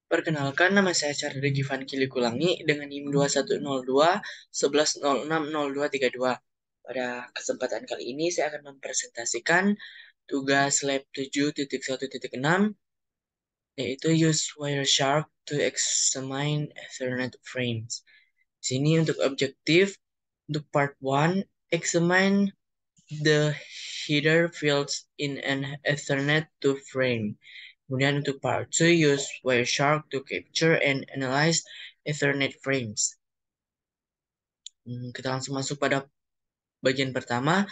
Perkenalkan, nama saya Charlie Givan Kilikulangi dengan NIM 2102 11060232. Pada kesempatan kali ini saya akan mempresentasikan tugas lab 7.1.6, yaitu use Wireshark to examine Ethernet frames. Di sini untuk objektif, untuk part 1, examine the header fields in an Ethernet to frame. Kemudian untuk part 2, use Wireshark to capture and analyze Ethernet frames. Kita langsung masuk pada bagian pertama.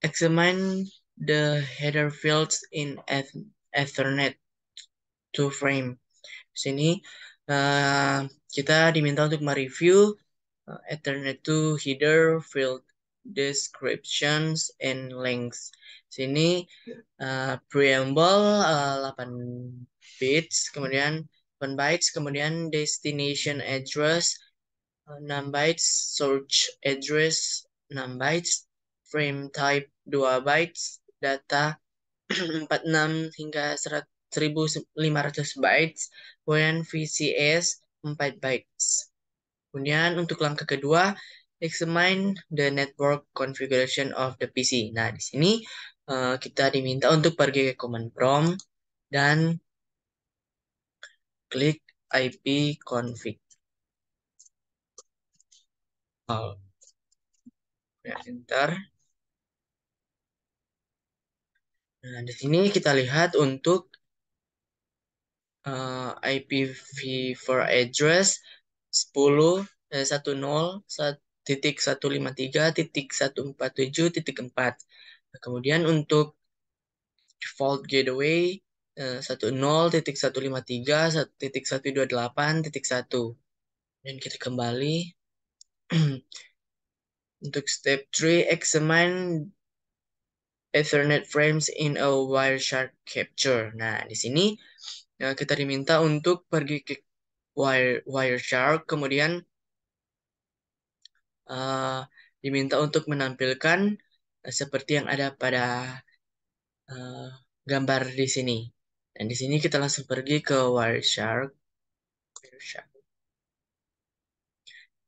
Examine the header fields in Ethernet to frame. Sini kita diminta untuk mereview Ethernet to header field descriptions and lengths. Sini preamble 8 bits, kemudian 8 bytes, kemudian destination address 6 bytes, search address 6 bytes, frame type 2 bytes, data 46 hingga 1500 bytes, kemudian VCS 4 bytes. Kemudian untuk langkah kedua, examine the network configuration of the PC. Nah, di sini kita diminta untuk pergi ke command prompt dan klik IP config. Ya, enter. Nah, di sini kita lihat untuk IPv4 address 10.153.147.4. Nah, kemudian untuk default gateway 10.153.128.1. Dan kita kembali untuk step 3, examine Ethernet frames in a Wireshark capture. Nah, di sini kita diminta untuk pergi ke Wireshark, kemudian diminta untuk menampilkan seperti yang ada pada gambar di sini. Dan di sini kita langsung pergi ke Wireshark.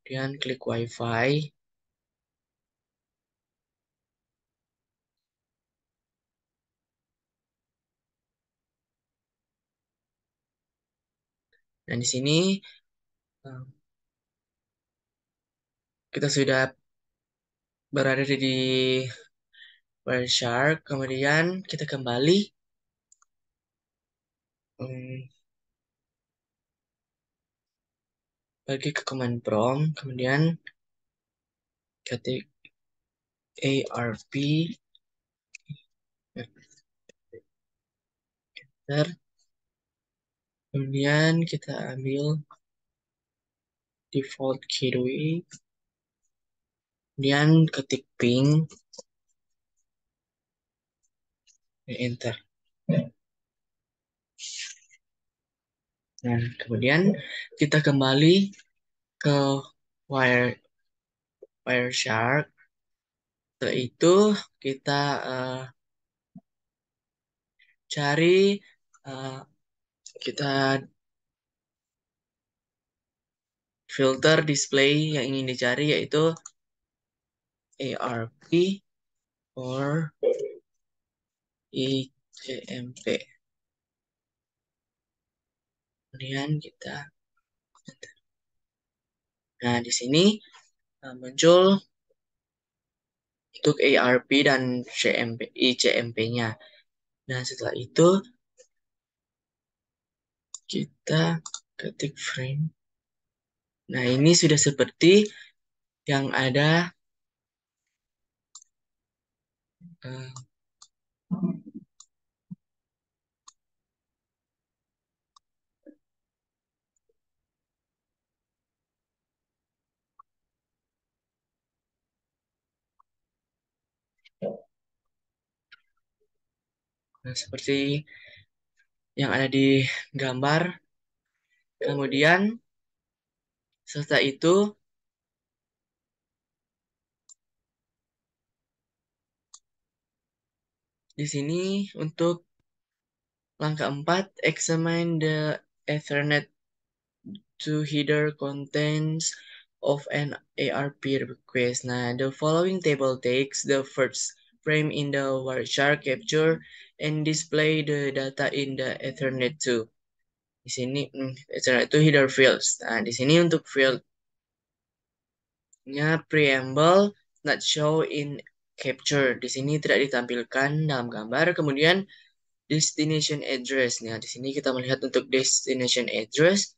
Kemudian klik Wi-Fi. Dan di sini kita sudah berada di Wireshark. Kemudian kita kembali pergi ke command prompt. Kemudian ketik ARP. Kemudian kita ambil default gateway. Kemudian ketik ping. Enter. Nah, kemudian kita kembali ke Wireshark. Setelah itu kita cari kita filter display yang ingin dicari, yaitu ARP or ICMP. Kemudian kita, nah di sini muncul untuk ARP dan ICMP-nya. Nah setelah itu kita ketik frame. Nah ini sudah seperti yang ada seperti yang ada di gambar. Kemudian setelah itu di sini untuk Langkah 4, examine the Ethernet to header contents of an ARP request. Nah, the following table takes the first frame in the Wireshark capture and display the data in the Ethernet to. Di sini Ethernet to header fields. Nah, di sini untuk fieldnya preamble not show in capture. Di sini tidak ditampilkan dalam gambar. Kemudian destination address. Nah, di sini kita melihat untuk destination address.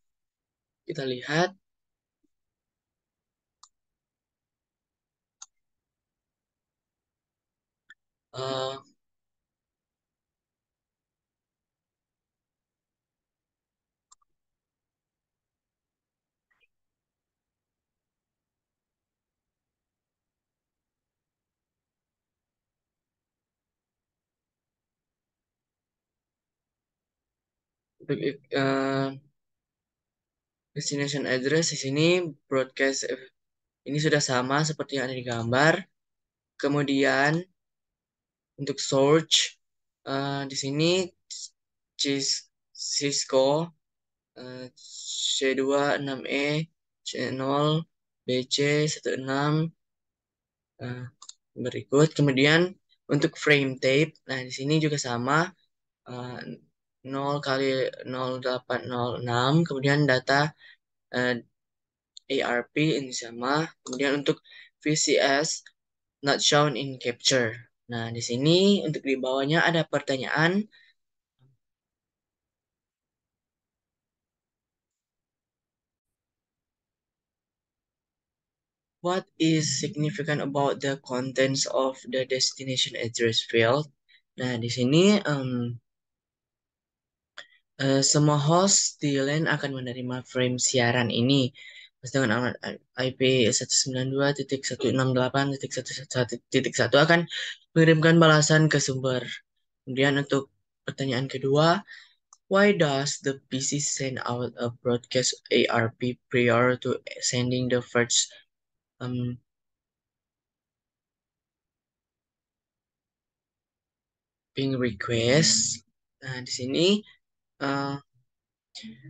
Kita lihat uh, untuk destination address di sini broadcast ini sudah sama seperti yang ada di gambar. Kemudian untuk search di sini Cisco C26E C0 BC 16 eh, berikut. Kemudian untuk frame tape, nah di sini juga sama 0 kali 0806. Kemudian data eh, ARP ini sama. Kemudian untuk VCS not shown in capture. Nah, di sini untuk di bawahnya ada pertanyaan. What is significant about the contents of the destination address field? Nah, di sini semua host di LAN akan menerima frame siaran ini. Dengan alamat IP 192.168.111.1 akan mengirimkan balasan ke sumber. Kemudian untuk pertanyaan kedua, why does the PC send out a broadcast ARP prior to sending the first um, ping request? Nah, di sini uh,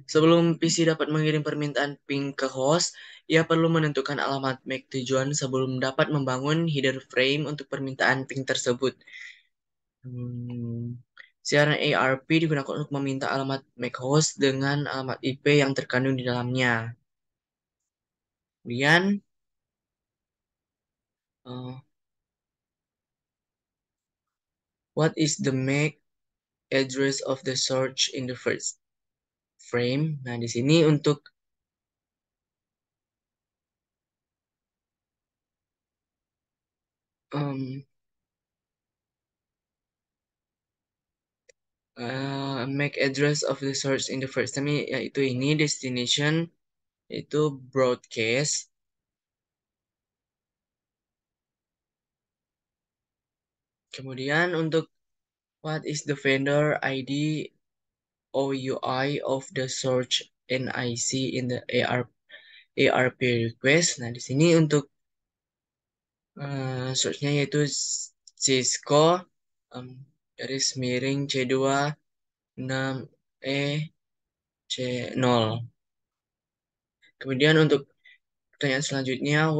sebelum PC dapat mengirim permintaan ping ke host, ia perlu menentukan alamat MAC tujuan sebelum dapat membangun header frame untuk permintaan ping tersebut. Siaran ARP digunakan untuk meminta alamat MAC host dengan alamat IP yang terkandung di dalamnya. Kemudian, uh, what is the MAC address of the search in the first frame? Nah, di sini untuk um, MAC address of the search in the first frame yaitu ini destination itu broadcast. Kemudian untuk what is the vendor ID OUI of the search NIC in the ARP request. Nah, di sini untuk searchnya yaitu Cisco garis miring C2 6E C0. Kemudian untuk pertanyaan selanjutnya,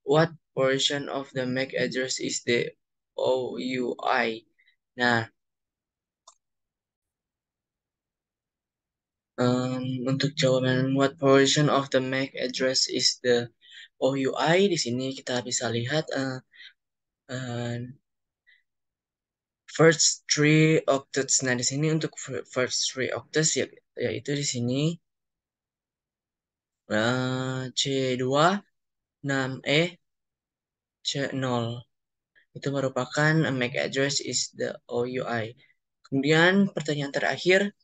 what portion of the MAC address is the OUI? Nah, untuk jawaban what portion of the MAC address is the OUI, di sini kita bisa lihat uh, first three octets. Nah, di sini untuk first three octets yaitu di sini C2 6E C0. Itu merupakan MAC address is the OUI. Kemudian pertanyaan terakhir,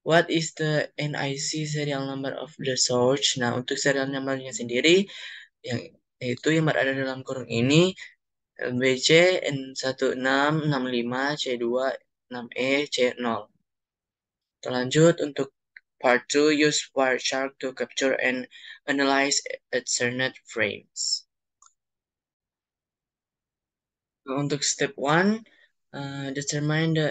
what is the NIC serial number of the source? Nah, untuk serial numbernya sendiri yang yaitu yang berada dalam kurung ini BC N1665 C2 6E C0. Terlanjut untuk part 2, use Wireshark to capture and analyze Ethernet frames. Untuk step 1, determine the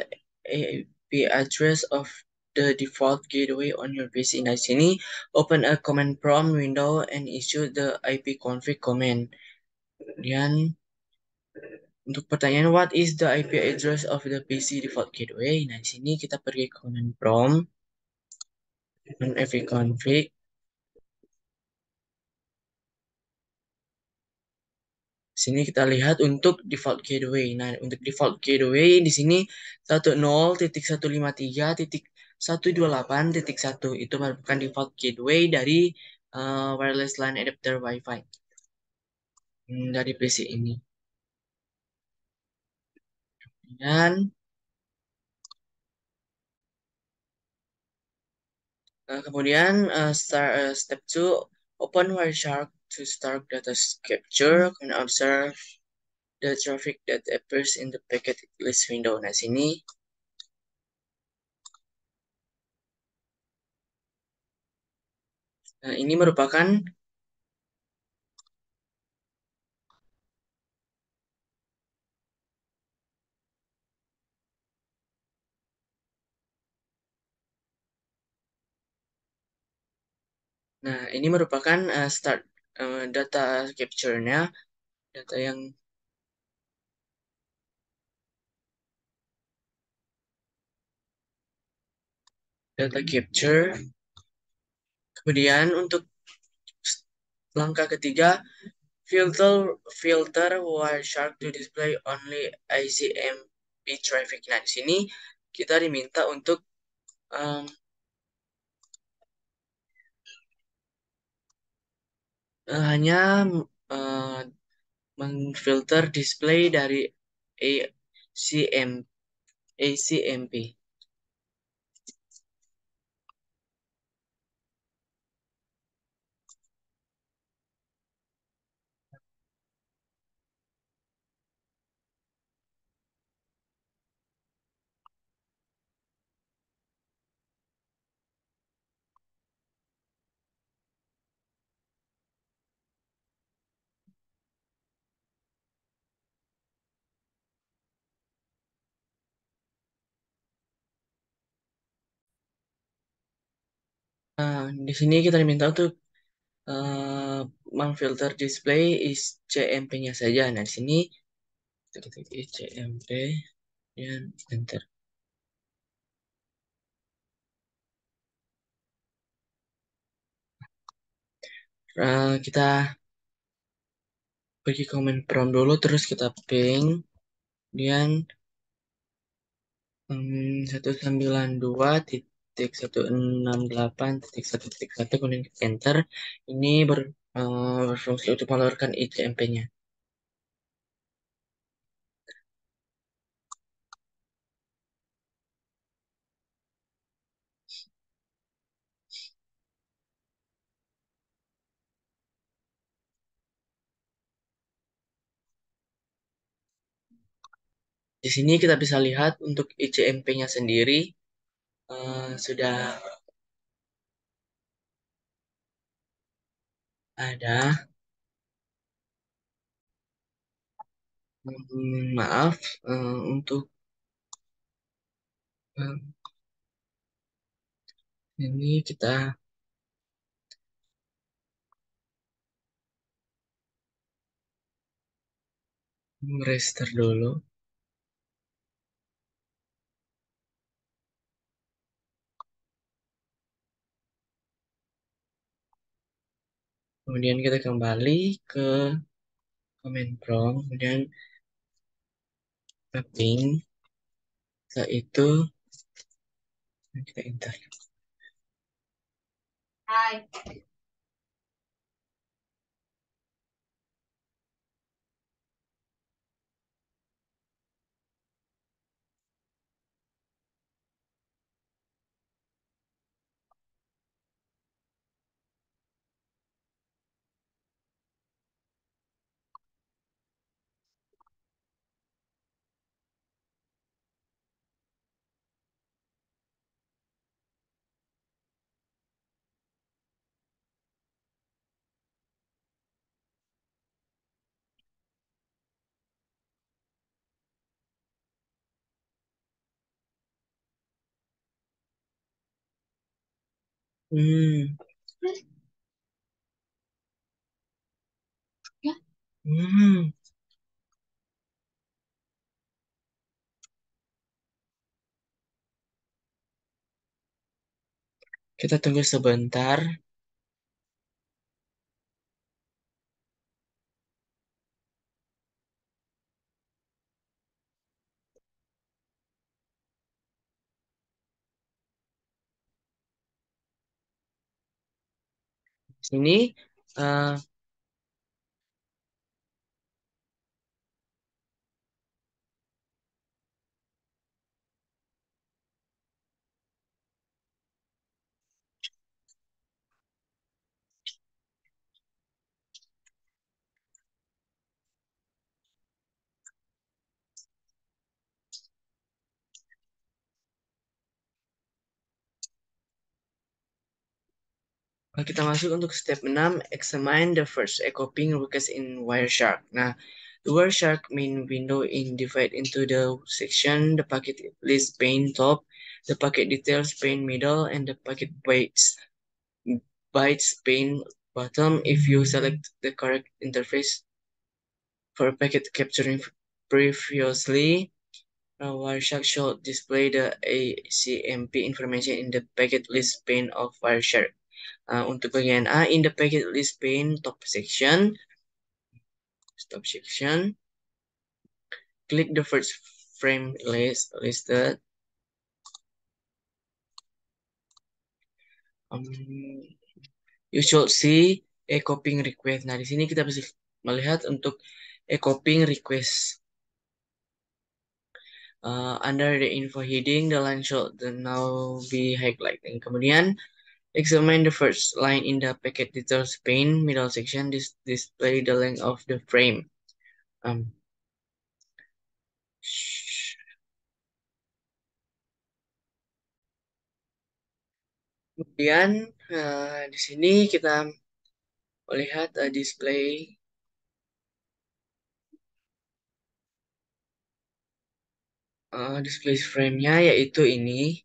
IP address of the default gateway on your PC. Nah, di sini open a command prompt window and issue the ipconfig command. Kemudian untuk pertanyaan what is the IP address of the PC default gateway? Nah, di sini kita pergi ke command prompt dan ipconfig. Sini kita lihat untuk default gateway. Nah, untuk default gateway di sini 10.153.128.1 itu merupakan default gateway dari wireless LAN adapter Wi-Fi dari PC ini. Dan kemudian step 2 open Wireshark to start data capture and observe the traffic that appears in the packet list window. Nah, sini ini merupakan ini merupakan start data capture-nya, data yang data capture. Kemudian untuk langkah ketiga, filter filter Wireshark to display only ICMP traffic. Nah, di sini kita diminta untuk um, hanya uh, memfilter display dari ACM, ACMP. Di sini kita diminta untuk memfilter display is CMP-nya saja. Nah, di sini kita ketik CMP dan enter. Kita pergi command prompt dulu, terus kita ping, kemudian 192.168.1.1, kemudian kita enter. Ini berfungsi untuk mengeluarkan ICMP-nya. Di sini kita bisa lihat untuk ICMP-nya sendiri sudah ada. Maaf untuk eh, ini kita restart dulu. Kemudian kita kembali ke command prompt, kemudian mapping, setelah itu kita enter. Hmm. Hmm. Kita tunggu sebentar. Sini eh, kita masuk untuk step 6, examine the first copying request in Wireshark. Nah, the Wireshark main window in divide into the section, the packet list pane top, the packet details pane middle, and the packet bytes pane bottom. If you select the correct interface for packet capturing previously, Wireshark should display the ACMP information in the packet list pane of Wireshark. Untuk bagian A, in the packet list pane top section, click the first frame listed. Um, you should see a copying request. Nah, di sini kita bisa melihat untuk a copying request. Under the info heading, the line should now be highlighted. Kemudian, examine the first line in the packet details pane middle section. This display the length of the frame. Um, Kemudian di sini kita melihat display frame-nya yaitu ini.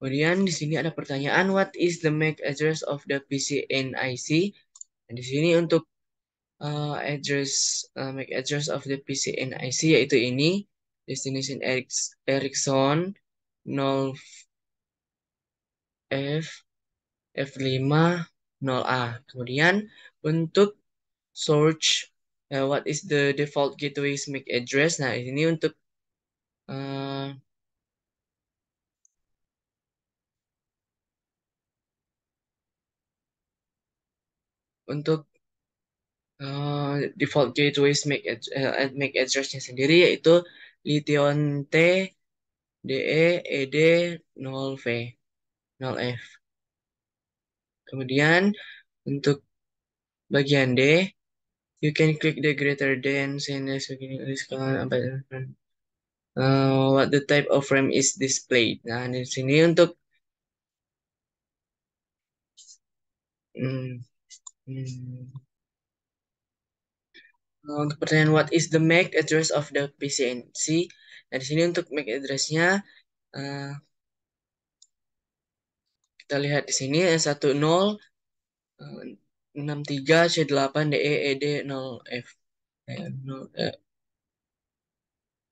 Kemudian di sini ada pertanyaan, what is the MAC address of the PC and IC? Nah, di sini untuk MAC address of the PC and IC yaitu ini, destination Ericsson 0F F5 0A. Kemudian untuk search what is the default gateway's MAC address. Nah, ini untuk eh, untuk default gateways MAC address-nya sendiri yaitu Lition T DE ED 0V 0F. Kemudian untuk bagian D, you can click the greater than sign as what the type of frame is displayed. Nah, di sini untuk hmm, hmm, untuk pertanyaan what is the MAC address of the PCNC? Nah, di sini untuk MAC address-nya eh, kita lihat di sini 10 63 C8 DE ED 0F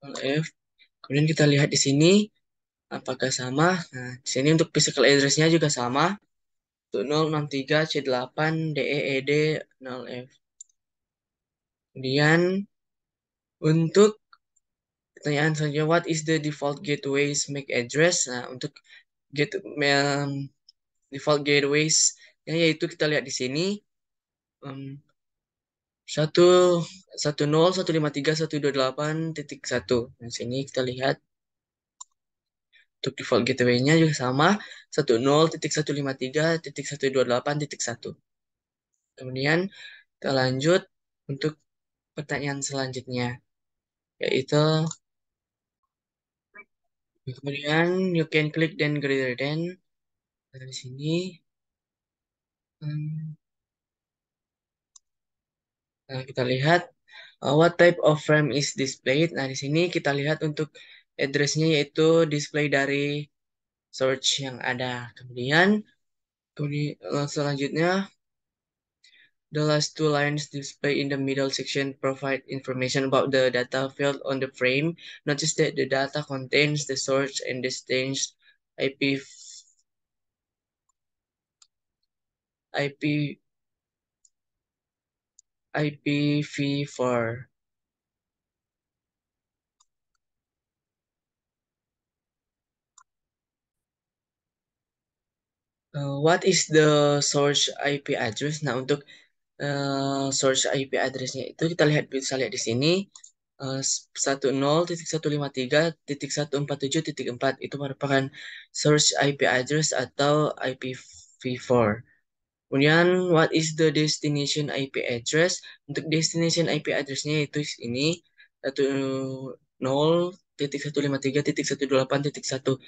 0F. Kemudian kita lihat di sini apakah sama. Nah, di sini untuk physical address-nya juga sama. 1063 C8 DE ED 0F. Kemudian untuk pertanyaan selanjutnya, what is the default gateway's MAC address? Nah, untuk get, default gateways yaitu kita lihat di sini um, satu 10153.128.1. Nah, sini kita lihat untuk default gateway-nya juga sama 10.153.128.1. Kemudian kita lanjut untuk pertanyaan selanjutnya yaitu kemudian you can click then greater than. Nah, di sini hmm, nah, kita lihat what type of frame is displayed. Nah, di sini kita lihat untuk address-nya yaitu display dari search yang ada. Kemudian selanjutnya, the last two lines displayed in the middle section provide information about the data field on the frame. Notice that the data contains the source and destination IP, IP, IPv4. What is the source IP address? Nah, untuk source IP address-nya itu kita bisa lihat di sini. 10.153.147.4 itu merupakan source IP address atau IPv4. Kemudian, what is the destination IP address? Untuk destination IP address-nya itu ini 10.153.128.1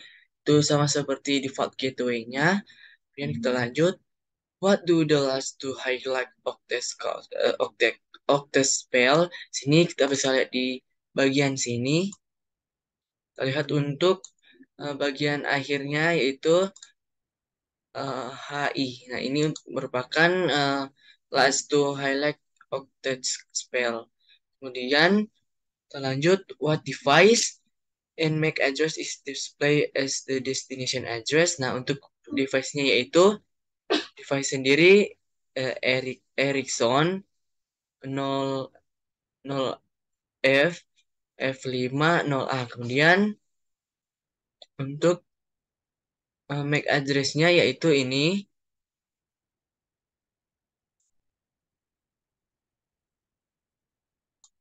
itu sama seperti default gateway-nya. Kemudian kita lanjut. What do the last two highlight octet called? Octet spell. Sini kita bisa lihat di bagian sini. Kita lihat untuk bagian akhirnya yaitu HI. Nah, ini merupakan last two highlight octet spell. Kemudian kita lanjut. What device and MAC address is displayed as the destination address? Nah, untuk device-nya yaitu device sendiri Ericsson 00 F F5 0A. Kemudian untuk MAC address-nya yaitu ini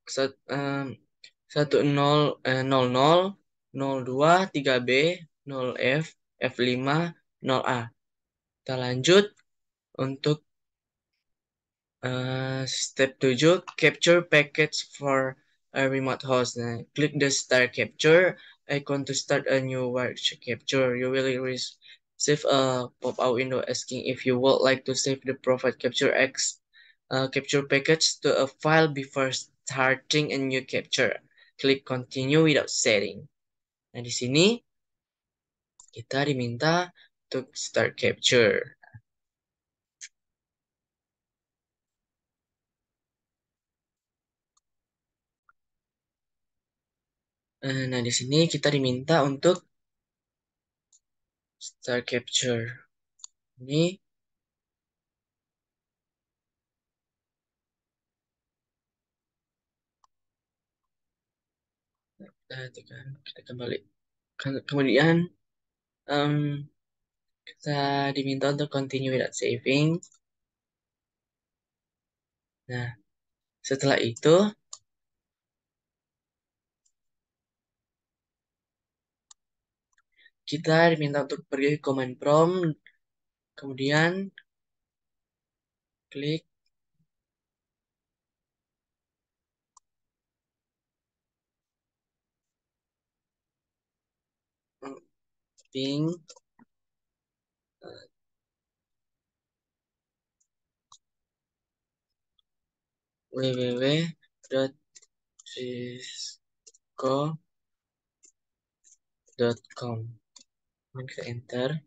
10 02 3B 0F F5 0A. Kita lanjut untuk step 7, capture packets for a remote host. Nah, klik the start capture icon to start a new work capture. You will receive a pop-out window asking if you would like to save the profile capture package to a file before starting a new capture. Klik continue without setting. Nah, di sini kita diminta untuk start capture. Nah, di sini kita diminta untuk start capture. Ini kita kembali. Kemudian em, kita diminta untuk continue without saving. Nah, setelah itu kita diminta untuk pergi ke command prompt, kemudian klik ping www.cisco.com. Kemudian kita enter.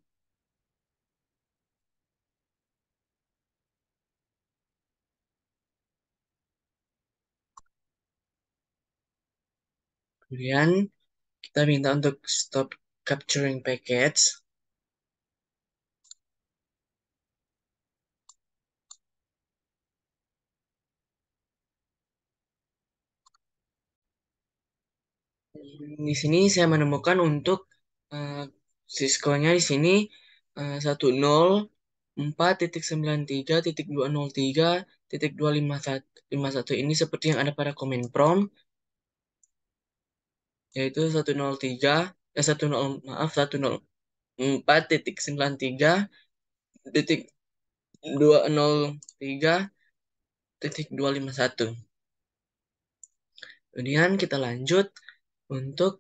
Kemudian kita minta untuk stop capturing packets. Di sini saya menemukan untuk Cisco-nya di sini 104.93.203.251 ini seperti yang ada pada command prompt, yaitu 103 10 maaf 104.93.203.251. Kemudian kita lanjut untuk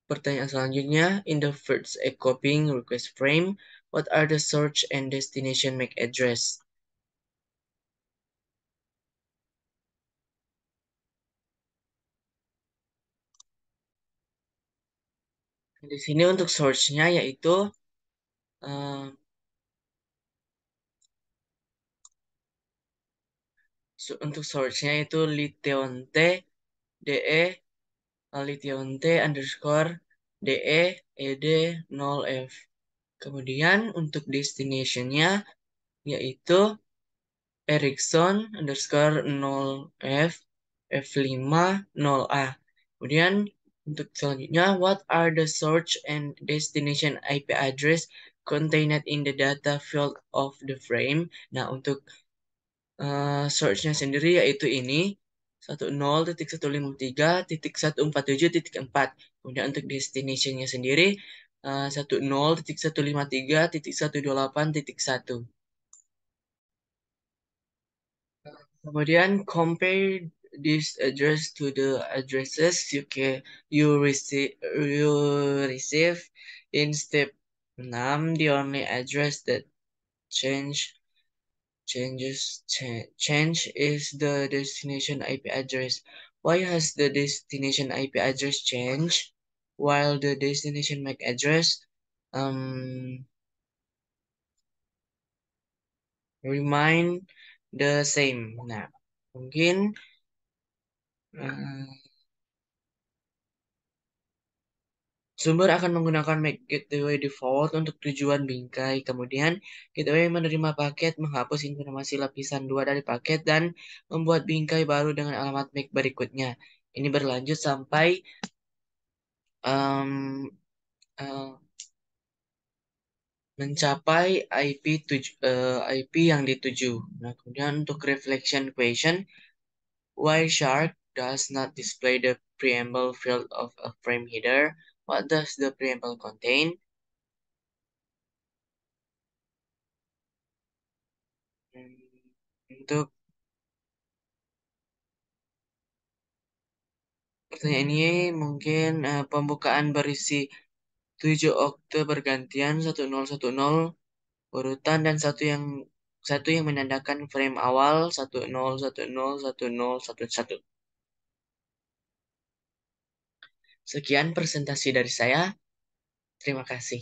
pertanyaan selanjutnya. In the first copying request frame, what are the source and destination MAC address? Di sini untuk source-nya yaitu Eh, untuk source-nya itu Liteonte DE Liteonte underscore DE ED 0F. Kemudian untuk destination-nya yaitu Erikson underscore 0F F5 0A. Kemudian untuk selanjutnya, what are the source and destination IP address contained in the data field of the frame? Nah, untuk source-nya sendiri yaitu ini 10.153.147.4. Kemudian untuk destination-nya sendiri 10.153.128.1. Kemudian compare this address to the addresses you receive in step 6. The only address that change change is the destination IP address. Why has the destination IP address changed while the destination MAC address um remain the same? Nah, mungkin eh, sumber akan menggunakan make gateway default untuk tujuan bingkai. Kemudian, gateway menerima paket, menghapus informasi lapisan 2 dari paket, dan membuat bingkai baru dengan alamat MAC berikutnya. Ini berlanjut sampai em, eh, mencapai IP yang dituju. Nah, kemudian untuk reflection question, Wireshark does not display the preamble field of a frame header. What does the preamble contain? Hmm, Untuk pertanyaan ini mungkin pembukaan berisi 7 okta bergantian 1010 urutan dan satu yang menandakan frame awal 10101011. Sekian presentasi dari saya. Terima kasih.